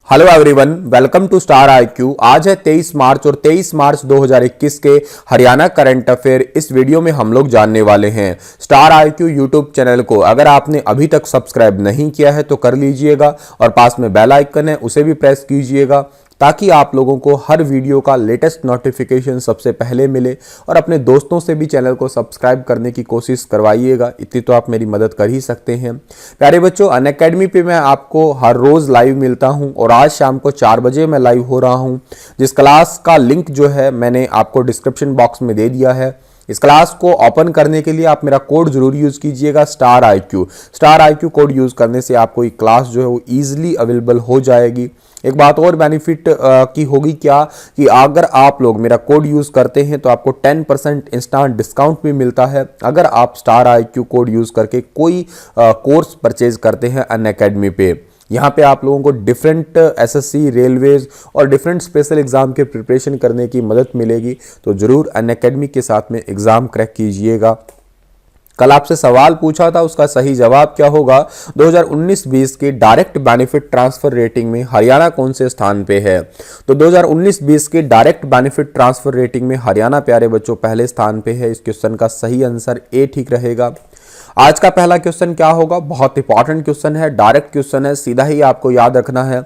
Hello everyone, welcome to Star IQ. आज है 23 March और 23 मार्च 2021 के हरियाणा करंट अफेयर। इस वीडियो में हम लोग जानने वाले हैं स्टार आईक्यू यूट्यूब चैनल को अगर आपने अभी तक सब्सक्राइब नहीं किया है तो कर लीजिएगा और पास में बेल आइकन है उसे भी प्रेस कीजिएगा ताकि आप लोगों को हर वीडियो का लेटेस्ट नोटिफिकेशन सबसे पहले मिले। और अपने दोस्तों से भी चैनल को सब्सक्राइब करने की कोशिश करवाइएगा, इतनी तो आप मेरी मदद कर ही सकते हैं। प्यारे बच्चों, अनअकैडमी पे मैं आपको हर रोज़ लाइव मिलता हूं और आज शाम को 4 बजे मैं लाइव हो रहा हूं। जिस क्लास का लिंक जो है मैंने आपको डिस्क्रिप्शन बॉक्स में दे दिया है। इस क्लास को ओपन करने के लिए आप मेरा कोड जरूर यूज कीजिएगा स्टार आईक्यू कोड यूज करने से आपको ये क्लास जो है वो ईजिली अवेलेबल हो जाएगी। एक बात और बेनिफिट की होगी क्या कि अगर आप लोग मेरा कोड यूज करते हैं तो आपको 10% इंस्टेंट डिस्काउंट भी मिलता है अगर आप स्टार आईक्यू कोड यूज करके कोई कोर्स परचेज करते हैं अनअकैडमी पे। यहाँ पे आप लोगों को डिफरेंट एसएससी, रेलवेज और डिफरेंट स्पेशल एग्जाम के प्रिपरेशन करने की मदद मिलेगी। तो जरूर अनअकैडमी के साथ में एग्जाम क्रैक कीजिएगा। कल आपसे सवाल पूछा था, उसका सही जवाब क्या होगा? 2019-20 की डायरेक्ट बेनिफिट ट्रांसफर रेटिंग में हरियाणा कौन से स्थान पे है? तो 2019-20 की डायरेक्ट बेनिफिट ट्रांसफर रेटिंग में हरियाणा प्यारे बच्चों पहले स्थान पे है। इस क्वेश्चन का सही आंसर ए ठीक रहेगा। आज का पहला क्वेश्चन क्या होगा? बहुत इंपॉर्टेंट क्वेश्चन है, डायरेक्ट क्वेश्चन है, सीधा ही आपको याद रखना है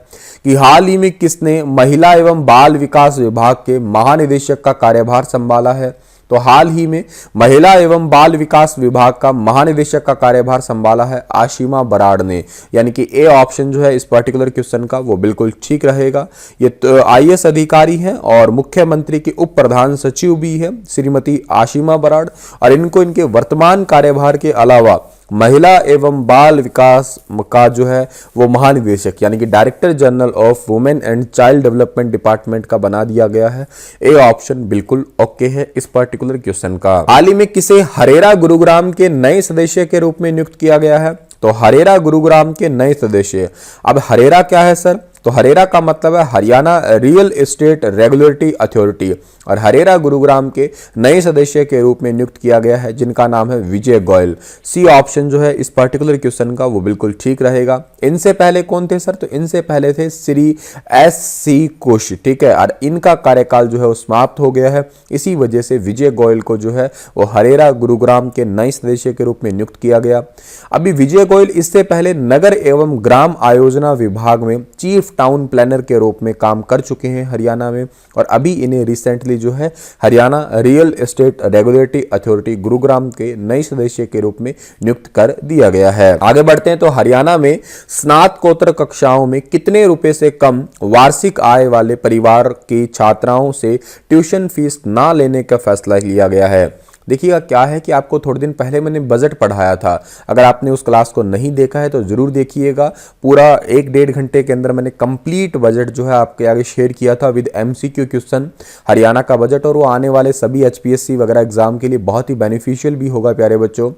कि हाल ही में किसने महिला एवं बाल विकास विभाग के महानिदेशक का कार्यभार संभाला है? तो हाल ही में महिला एवं बाल विकास विभाग का महानिदेशक का कार्यभार संभाला है आशिमा बराड़ ने, यानी कि ए ऑप्शन जो है इस पर्टिकुलर क्वेश्चन का वो बिल्कुल ठीक रहेगा। ये तो आईएएस अधिकारी हैं और मुख्यमंत्री के उप प्रधान सचिव भी है श्रीमती आशिमा बराड़, और इनको इनके वर्तमान कार्यभार के अलावा महिला एवं बाल विकास का जो है वो महानिदेशक यानी कि director general of women and child development department का बना दिया गया है। ए ऑप्शन बिल्कुल ओके है इस पर्टिकुलर क्वेश्चन का। हाल ही में किसे हरेरा गुरुग्राम के नए सदस्य के रूप में नियुक्त किया गया है? तो हरेरा गुरुग्राम के नए सदस्य। अब हरेरा क्या है सर? तो हरेरा का मतलब है Haryana real estate regulatory authority, और हरेरा गुरुग्राम के नए सदस्य के रूप में नियुक्त किया गया है जिनका नाम है विजय गोयल। सी ऑप्शन जो है इस पर्टिकुलर क्वेश्चन का वो बिल्कुल ठीक रहेगा। इनसे पहले कौन थे सर? तो इनसे पहले थे श्री एस.सी. कुश, ठीक है, और इनका कार्यकाल जो है वो समाप्त हो गया है। इसी वजह से विजय गोयल को जो है वो हरेरा गुरुग्राम के नए सदस्य के रूप में नियुक्त किया गया। अभी विजय गोयल इससे पहले नगर एवं ग्राम आयोजना विभाग में चीफ टाउन प्लानर के रूप में काम कर चुके हैं हरियाणा में, और अभी इन्हें रिसेंटली जो है Haryana real estate regulatory authority Gurugram के नए सदस्य के रूप में नियुक्त कर दिया गया है। आगे बढ़ते हैं तो हरियाणा में स्नातकोत्तर कक्षाओं में कितने रुपए से कम वार्षिक आय वाले परिवार की छात्राओं से ट्यूशन फीस ना लेने का फैसला लिया गया है। देखिएगा क्या है कि आपको थोड़े दिन पहले मैंने बजट पढ़ाया था, अगर आपने उस क्लास को नहीं देखा है तो जरूर देखिएगा। पूरा 1-1.5 घंटे के अंदर मैंने कंप्लीट बजट जो है आपके आगे शेयर किया था विद एमसीक्यू क्वेश्चन, हरियाणा का बजट, और वो आने वाले सभी एचपीएससी वगैरह एग्जाम के लिए बहुत ही बेनिफिशियल भी होगा प्यारे बच्चों।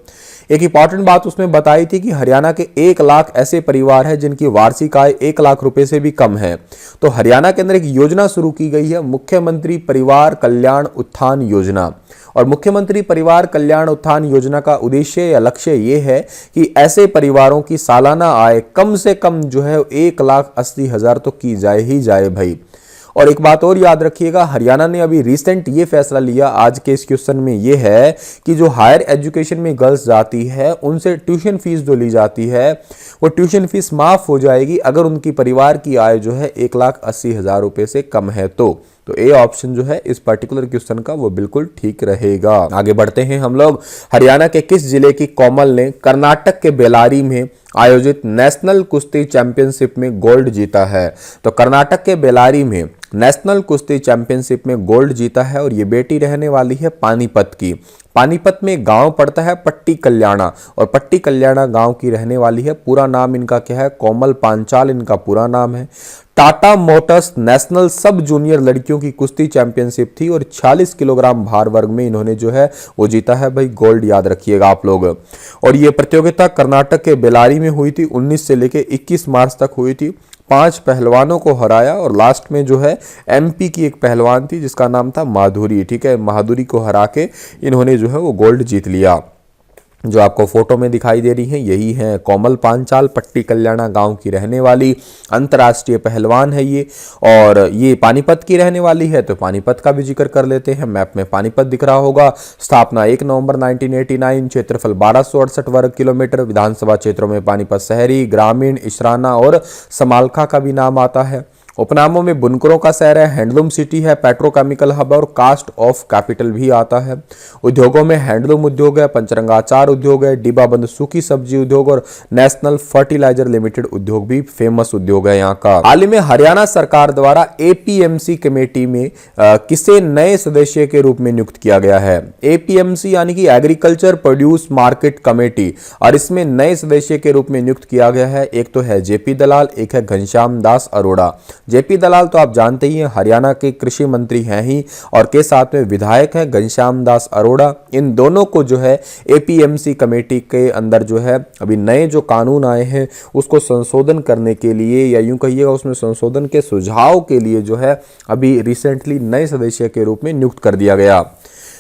एक इंपॉर्टेंट बात उसमें बताई थी कि हरियाणा के 1 लाख ऐसे परिवार हैं जिनकी वार्षिक आय 1 लाख रुपए से भी कम है। तो हरियाणा के अंदर एक योजना शुरू की गई है, मुख्यमंत्री परिवार कल्याण उत्थान योजना, और मुख्यमंत्री परिवार कल्याण उत्थान योजना का उद्देश्य या लक्ष्य ये है कि ऐसे परिवारों की सालाना आय कम से कम जो है 1,80,000 तो की जाए ही जाए भाई। और एक बात और याद रखिएगा, हरियाणा ने अभी रिसेंट ये फैसला लिया आज के इस क्वेश्चन में ये है कि जो हायर एजुकेशन में गर्ल्स जाती है उनसे ट्यूशन फीस जो ली जाती है वो ट्यूशन फीस माफ हो जाएगी अगर उनकी परिवार की आय जो है 1,80,000 रुपए से कम है। तो ए ऑप्शन जो है इस पर्टिकुलर क्वेश्चन का वो बिल्कुल ठीक रहेगा। आगे बढ़ते हैं हम लोग। हरियाणा के किस जिले की कोमल ने कर्नाटक के बेलारी में आयोजित नेशनल कुश्ती चैंपियनशिप में गोल्ड जीता है? तो कर्नाटक के बेलारी में नेशनल कुश्ती चैंपियनशिप में गोल्ड जीता है, और ये बेटी रहने वाली है पानीपत की। पानीपत में गांव पड़ता है पट्टी कल्याणा, और पट्टी कल्याणा गांव की रहने वाली है। पूरा नाम इनका क्या है? कोमल पांचाल इनका पूरा नाम है। टाटा मोटर्स नेशनल सब जूनियर लड़कियों की कुश्ती चैंपियनशिप थी और 46 किलोग्राम भार वर्ग में इन्होंने जो है वो जीता है भाई गोल्ड, याद रखिएगा आप लोग। और ये प्रतियोगिता कर्नाटक के बेलारी में हुई थी, 19 से लेकर 21 मार्च तक हुई थी। 5 पहलवानों को हराया, और लास्ट में जो है एमपी की एक पहलवान थी जिसका नाम था माधुरी, ठीक है, माधुरी को हरा के इन्होंने जो है वो गोल्ड जीत लिया। जो आपको फोटो में दिखाई दे रही हैं यही हैं कोमल पांचाल, पट्टी कल्याणा गांव की रहने वाली अंतर्राष्ट्रीय पहलवान है ये। और ये पानीपत की रहने वाली है, तो पानीपत का भी जिक्र कर लेते हैं। मैप में पानीपत दिख रहा होगा। स्थापना 1 नवंबर 1989, क्षेत्रफल 1268 वर्ग किलोमीटर, विधानसभा क्षेत्रों में पानीपत शहरी, ग्रामीण, इशराना और समालखा का भी नाम आता है। उपनामों में बुनकरों का शहर है, हैंडलूम सिटी है, पेट्रोकेमिकल हब और कास्ट ऑफ कैपिटल भी आता है। उद्योगों में हैंडलूम उद्योग है, पंचरंगा अचार उद्योग है, डिब्बाबंद सूखी सब्जी उद्योग और नेशनल फर्टिलाइजर लिमिटेड उद्योग भी फेमस उद्योग है यहाँ का। हाल ही में हरियाणा सरकार द्वारा एपीएमसी कमेटी में किसे नए सदस्य के रूप में नियुक्त किया गया है। एपीएमसी यानी कि एग्रीकल्चर प्रोड्यूस मार्केट कमेटी, और इसमें नए सदस्य के रूप में नियुक्त किया गया है। एक तो है जेपी दलाल, एक है घनश्याम दास अरोड़ा। जेपी दलाल तो आप जानते ही हैं, हरियाणा के कृषि मंत्री हैं ही, और के साथ में विधायक है घनश्याम दास अरोड़ा। इन दोनों को जो है एपीएमसी कमेटी के अंदर जो है अभी नए जो कानून आए हैं उसको संशोधन करने के लिए, या यूं कहिएगा उसमें संशोधन के सुझाव के लिए जो है अभी रिसेंटली नए सदस्य के रूप में नियुक्त कर दिया गया।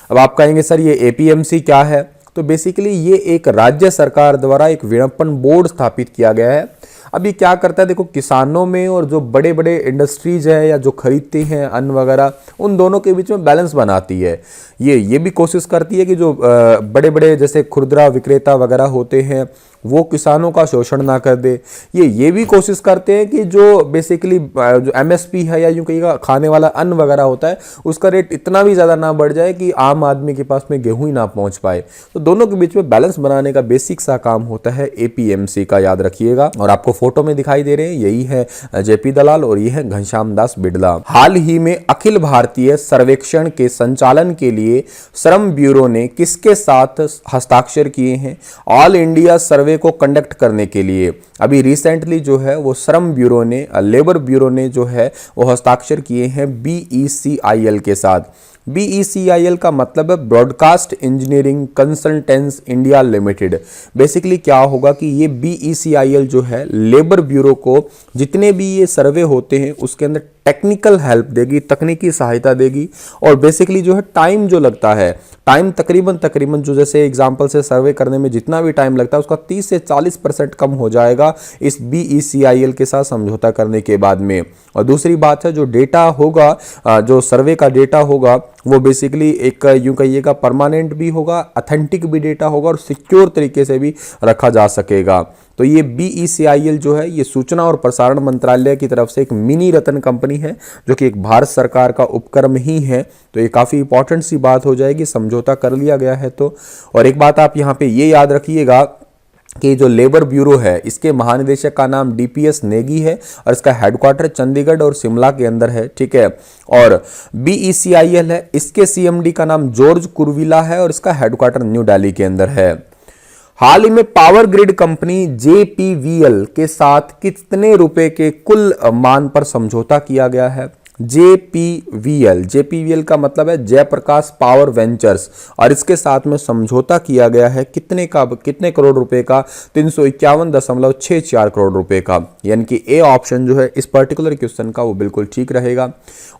अब आप कहेंगे सर ये एपीएमसी क्या है, तो बेसिकली ये एक राज्य सरकार द्वारा एक विपणन बोर्ड स्थापित किया गया है। अब ये क्या करता है, देखो किसानों में और जो बड़े बड़े इंडस्ट्रीज है या जो खरीदते हैं अन्न वगैरह, उन दोनों के बीच में बैलेंस बनाती है। ये भी कोशिश करती है कि जो बड़े बड़े जैसे खुदरा विक्रेता वगैरह होते हैं वो किसानों का शोषण ना कर दे। ये भी कोशिश करते हैं कि जो बेसिकली जो एमएसपी है या यूं कहिएगा खाने वाला अन्न वगैरह होता है उसका रेट इतना भी ज़्यादा ना बढ़ जाए कि आम आदमी के पास में गेहूं ही ना पहुंच पाए। तो दोनों के बीच में बैलेंस बनाने का बेसिक सा काम होता है एपीएमसी का, याद रखिएगा। और आपको फोटो में दिखाई दे रहे हैं यही है जेपी दलाल और ये है घनश्याम दास बिड़ला। हाल ही में अखिल भारतीय सर्वेक्षण के संचालन के लिए श्रम ब्यूरो ने किसके साथ हस्ताक्षर किए हैं। ऑल इंडिया सर्वे को कंडक्ट करने के लिए अभी रिसेंटली जो है वो श्रम ब्यूरो ने, लेबर ब्यूरो ने जो है वो हस्ताक्षर किए हैं बीईसीआईएल के साथ। बीईसीआईएल का मतलब है broadcast engineering कंसल्टेंस India limited. Basically क्या होगा कि ये बीईसीआईएल जो है लेबर ब्यूरो को जितने भी ये सर्वे होते हैं उसके अंदर टेक्निकल हेल्प देगी, तकनीकी सहायता देगी। और बेसिकली जो है टाइम जो लगता है, टाइम तकरीबन जो जैसे एग्जांपल से सर्वे करने में जितना भी टाइम लगता है उसका 30 से 40% कम हो जाएगा इस बीईसीआईएल के साथ समझौता करने के बाद में। और दूसरी बात है जो डेटा होगा, जो सर्वे का डेटा होगा वो बेसिकली एक यूं कहिएगा परमानेंट भी होगा, ऑथेंटिक भी डेटा होगा और सिक्योर तरीके से भी रखा जा सकेगा। तो ये बीईसीआईएल जो है ये सूचना और प्रसारण मंत्रालय की तरफ से एक मिनी रत्न कंपनी है जो कि एक भारत सरकार का उपक्रम ही है। तो ये काफ़ी इंपॉर्टेंट सी बात हो जाएगी, समझौता कर लिया गया है तो। और एक बात आप यहाँ पे ये याद रखिएगा कि जो लेबर ब्यूरो है इसके महानिदेशक का नाम डीपीएस नेगी है और इसका हेडक्वार्टर चंडीगढ़ और शिमला के अंदर है, ठीक है। और बीईसीआईएल है, इसके सीएमडी का नाम जॉर्ज कुरविला है और इसका हेडक्वार्टर न्यू दिल्ली के अंदर है। हाल ही में पावर ग्रिड कंपनी जेपीवीएल के साथ कितने रुपए के कुल मान पर समझौता किया गया है। जेपीवीएल का मतलब है जयप्रकाश पावर वेंचर्स, और इसके साथ में समझौता किया गया है कितने करोड़ रुपए का, 351.64 करोड़ रुपए का। यानी कि ए ऑप्शन जो है इस पर्टिकुलर क्वेश्चन का वो बिल्कुल ठीक रहेगा।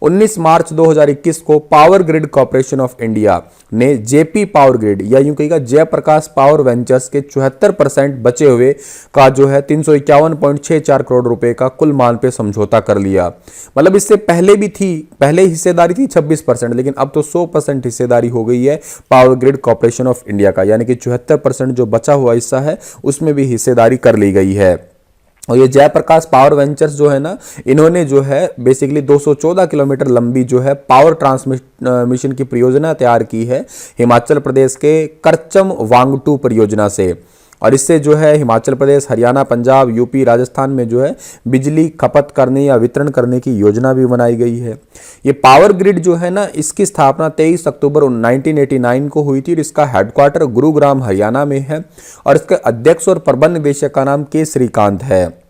19 मार्च 2021 को power grid corporation of India ने जेपी पावर ग्रिड या यूं कहिएगा जयप्रकाश पावर वेंचर्स के 74% बचे हुए का जो है 351.64 करोड़ रुपए का कुल मान पे समझौता कर लिया। मतलब इससे पहले हिस्सेदारी थी 26%, लेकिन अब तो 100% हिस्सेदारी हो गई है power grid corporation of India का, यानी कि 74% जो बचा हुआ हिस्सा है उसमें भी हिस्सेदारी कर ली गई है। और ये जयप्रकाश पावर वेंचर्स जो है ना, इन्होंने जो है बेसिकली 214 किलोमीटर लंबी जो है पावर ट्रांसमिशन की परियोजना तैयार की है हिमाचल प्रदेश के करचम वांगटू परियोजना से। और इससे जो है हिमाचल प्रदेश, हरियाणा, पंजाब, यूपी, राजस्थान में जो है बिजली खपत करने या वितरण करने की योजना भी बनाई गई है। ये पावर ग्रिड जो है ना, इसकी स्थापना 23 अक्टूबर 1989 को हुई थी और इसका हेडक्वार्टर गुरुग्राम हरियाणा में है और इसके अध्यक्ष और प्रबंध निदेशक का नाम के श्रीकांत है।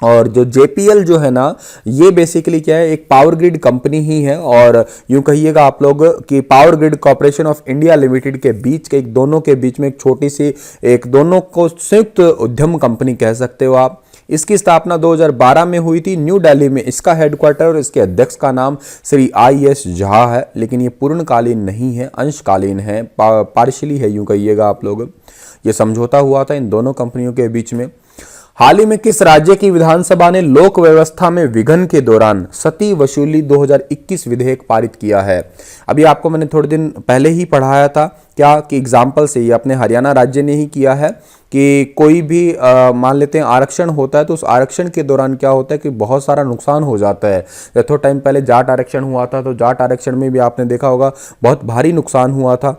और जो जेपीएल जो है ना, ये बेसिकली क्या है, एक पावर ग्रिड कंपनी ही है। और यूं कहिएगा आप लोग कि power grid corporation of India limited के बीच के दोनों के बीच में एक छोटी सी दोनों को संयुक्त उद्यम कंपनी कह सकते हो आप। इसकी स्थापना 2012 में हुई थी न्यू दिल्ली में। इसका हेडक्वार्टर और इसके अध्यक्ष का नाम श्री IS झा है, लेकिन ये पूर्णकालीन नहीं है, अंशकालीन है, पार्शियली है यूं कहिएगा आप लोग। ये समझौता हुआ था इन दोनों कंपनियों के बीच में। हाल ही में किस राज्य की विधानसभा ने लोक व्यवस्था में विघ्न के दौरान सती वसूली 2021 विधेयक पारित किया है? अभी आपको मैंने थोड़े दिन पहले ही पढ़ाया था क्या कि एग्जाम्पल से ये अपने हरियाणा राज्य ने ही किया है कि कोई भी मान लेते हैं आरक्षण होता है तो उस आरक्षण के दौरान क्या होता है कि बहुत सारा नुकसान हो जाता है। थोड़ा टाइम पहले जाट आरक्षण हुआ था तो जाट आरक्षण में भी आपने देखा होगा बहुत भारी नुकसान हुआ था।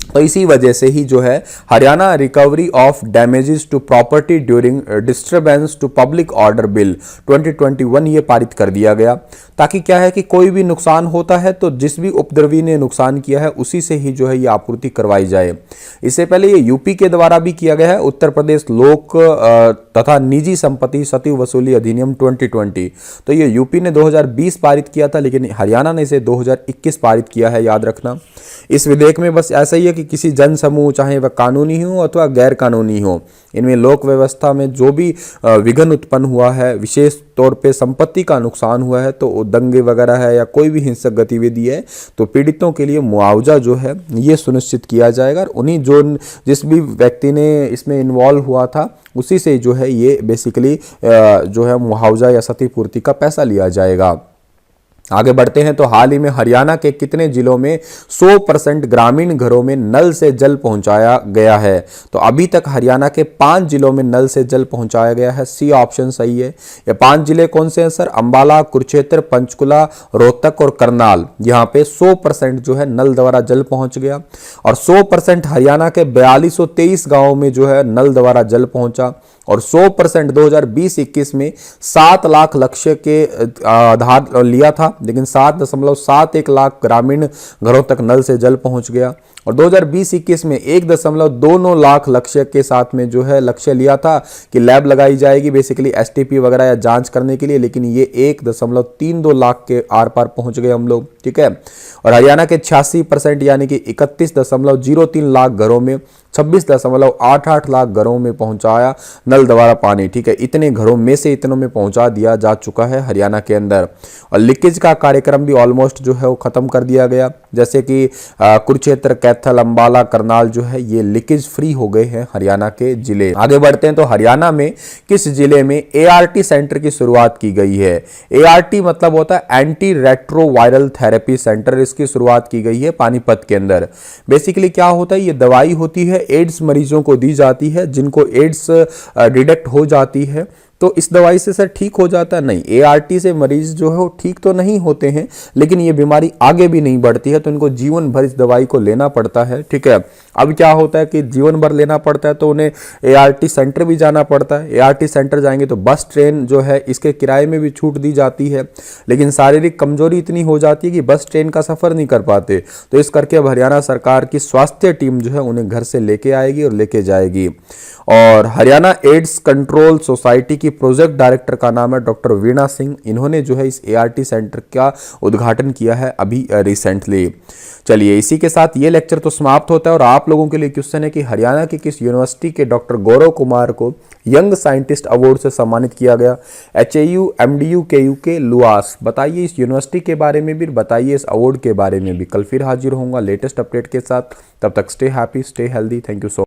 तो इसी वजह से ही जो है Haryana recovery of damages to property during disturbance to public order bill 2021 ये पारित कर दिया गया, ताकि क्या है कि कोई भी नुकसान होता है तो जिस भी उपद्रवी ने नुकसान किया है उसी से ही जो है ये आपूर्ति करवाई जाए। इससे पहले ये यूपी के द्वारा भी किया गया है, उत्तर प्रदेश लोक तथा निजी संपत्ति सती वसूली अधिनियम 2020। तो ये यूपी ने 2020 पारित किया था, लेकिन हरियाणा ने इसे 2021 पारित किया है, याद रखना। इस विधेयक में बस ऐसा ही है कि किसी जन समूह, चाहे वह कानूनी हो अथवा गैर कानूनी हो, इनमें लोक व्यवस्था में जो भी विघ्न उत्पन्न हुआ है, विशेष तौर पे संपत्ति का नुकसान हुआ है, तो दंगे वगैरह है या कोई भी हिंसक गतिविधि है, तो पीड़ितों के लिए मुआवजा जो है ये सुनिश्चित किया जाएगा। और उन्हीं जिस भी व्यक्ति ने इसमें इन्वॉल्व हुआ था उसी से जो है ये बेसिकली जो है मुआवजा या क्षतिपूर्ति का पैसा लिया जाएगा। आगे बढ़ते हैं तो हाल ही में हरियाणा के कितने जिलों में 100% ग्रामीण घरों में नल से जल पहुंचाया गया है? तो अभी तक हरियाणा के 5 जिलों में नल से जल पहुंचाया गया है। सी ऑप्शन सही है। ये 5 जिले कौन से हैं सर? अंबाला, कुरुक्षेत्र, पंचकुला, रोहतक और करनाल। यहाँ पे 100% जो है नल द्वारा जल पहुंच गया। और 100% हरियाणा के 4223 गाँव में जो है नल द्वारा जल पहुंचा। और 100% 2020-21 में 7 लाख लक्ष्य के आधार लिया था, लेकिन 7.71 लाख ग्रामीण घरों तक नल से जल पहुंच गया। और 2020-21 में 1.29 लाख लक्ष्य के साथ में जो है लक्ष्य लिया था कि लैब लगाई जाएगी बेसिकली एसटीपी वगैरह या जांच करने के लिए, लेकिन ये 1.32 लाख के आर पार पहुंच गए हम लोग, ठीक है। और हरियाणा के 86% यानी कि 31.03 लाख घरों में 26.88 लाख घरों में पहुंचाया नल द्वारा पानी, ठीक है। इतने घरों में से इतनों में पहुंचा दिया जा चुका है हरियाणा के अंदर। और लीकेज का कार्यक्रम भी ऑलमोस्ट जो है वो खत्म कर दिया गया, जैसे कि कुरुक्षेत्र, कैथल, अंबाला, करनाल जो है ये लीकेज फ्री हो गए हैं हरियाणा के जिले। आगे बढ़ते हैं तो हरियाणा में किस जिले में ART सेंटर की शुरुआत की गई है? ART मतलब होता है एंटी रेट्रोवायरल थेरेपी सेंटर, इसकी शुरुआत की गई है पानीपत के अंदर। बेसिकली क्या होता है, ये दवाई होती है एड्स मरीजों को दी जाती है, जिनको एड्स डिटेक्ट हो जाती है। तो इस दवाई से सर ठीक हो जाता है? नहीं, ART से मरीज जो है वो ठीक तो नहीं होते हैं, लेकिन ये बीमारी आगे भी नहीं बढ़ती है, तो इनको जीवन भर इस दवाई को लेना पड़ता है, ठीक है। अब क्या होता है कि जीवन भर लेना पड़ता है तो उन्हें ART सेंटर भी जाना पड़ता है। ART सेंटर जाएंगे तो बस ट्रेन जो है इसके किराए में भी छूट दी जाती है, लेकिन शारीरिक कमजोरी इतनी हो जाती है कि बस ट्रेन का सफर नहीं कर पाते। तो इस करके अब हरियाणा सरकार की स्वास्थ्य टीम जो है उन्हें घर से लेके आएगी और लेके जाएगी। और हरियाणा एड्स कंट्रोल सोसाइटी की प्रोजेक्ट डायरेक्टर का नाम है डॉक्टर वीणा सिंह। इन्होंने जो है इस ART सेंटर का उद्घाटन किया है अभी रिसेंटली। चलिए, इसी के साथ ये लेक्चर तो समाप्त होता है और आप लोगों के लिए क्वेश्चन है कि हरियाणा की किस यूनिवर्सिटी के डॉक्टर गौरव कुमार को यंग साइंटिस्ट अवार्ड से सम्मानित किया गया? HAU, MDU, KU के लुआस। बताइए इस यूनिवर्सिटी के बारे में भी, बताइए इस अवार्ड के बारे में भी। कल फिर हाजिर होऊंगा लेटेस्ट अपडेट के साथ, तब तक stay happy, stay healthy. Thank you so